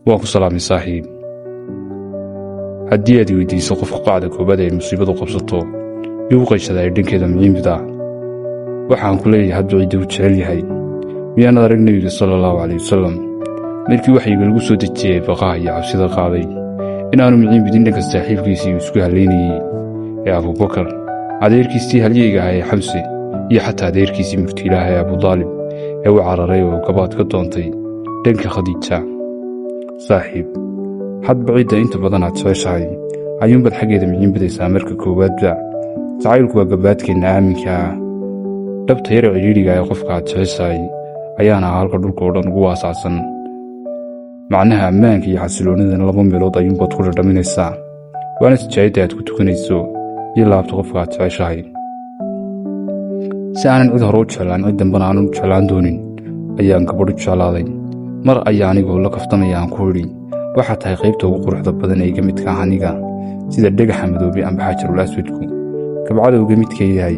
waan ku salaamay saaxiib. haddii aad weydiiso qofka qacda koobaad ay musiibadu qabsato yuu u qayshadaa dhankeeda muciimida waxaan ku leeyahay hadba cidda u jecel yahay. miyaanad arag nebiga sallallahu calayhi wasallam markii waxyiga lagu soo dejiyey baqaha iyo cabsida qaaday inaanu muciimidin dhanka saaxiibkiisii uu isku halaynayey ee abubakar, adeerkiisii halyeyga ahaa ee xamse, iyo xataa adeerkiisii murtiilaha ee abudaalib ee u cararay oo gabaad ka doontay dhanka khadiija. saaxiib, hadba cidda inta badan aad jeceshahay ayuunbaad xaggeeda muciimbadaysaa marka koowaadba. jacaylku waa gabaadkeenna aaminka ah. dhabta yar cidhiidhiga ee qofka aad jeceshahay ayaana ah halka dhulka oo dhan ugu aasaasan. macnaha ammaanka iyo xasiloonnidana laba meelood ayuunbaad ku dhadhaminaysaa, waana sijaayadda aad ku tukanayso iyo laabta qofka aad jeceshahay. si aanan cid hore u jeclaan cid dambana aanan u jeclaan doonin ayaan gabadh u jeclaaday. mar ayaa anigoo la kaftamaya aan ku idhi waxaa tahay qaybta ugu quruxda badan ee iga midka ah aniga, sida dhagaxa madoobe amba xajarul aswadku kabcada uga midka yahay.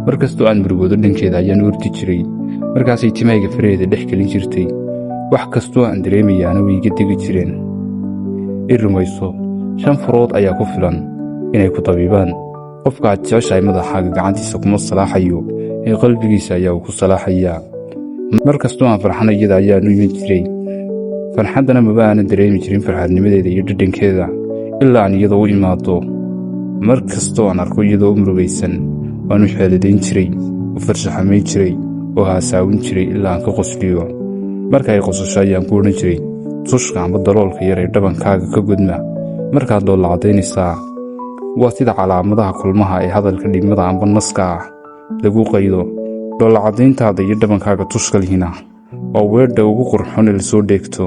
mar kastoo aan murugoodo dhankeeda ayaan u ordi jiray, markaasay timahayga faraheeda dhex gelin jirtay. wax kastoo aan dareemayaana way iga degi jireen. i rumayso, 5 farood ayaa ku filan inay ku dabiibaan. qofka aad jeceshahay madaxaaga gacantiisa kuma salaaxayo ee qalbigiisa ayaa uu ku salaaxayaa. mar kastoo aan farxana iyada ayaanu iman jiray. farxaddana maba aanan dareemi jirin farxadnimadeeda iyo dhadhankeeda ilaa aan iyadoo u imaado. mar kastoo aan arko iyadoo u murugaysan waanu xeeladayn jiray, u farshaxamayn jiray, oo haasaawin jiray ilaa aan ka qosliyo. marka ay qosasho ayaan ku odhan jiray tushka amba daloolka yar ee dhabankaaga ka gudma markaad dhoolla caddaynaysaa. waa sida calaamadaha kulmaha ee hadalka dhigmada amba naska ah lagu qaydo. dhoolla caddayntaada iyo dhabankaaga tushka lihina waa weedha ugu qurxoon ee lasoo dheegto.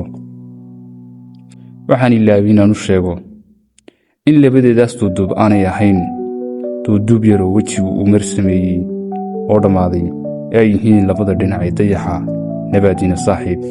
waxaan ilaabay inaan u sheego in labadeedaas duuduub aanay ahayn duuduub yaroo wejigu uu mar sameeyey oo dhammaaday ee ay yihiin labada dhinac ee dayaxa. nabaadiina saaxiib.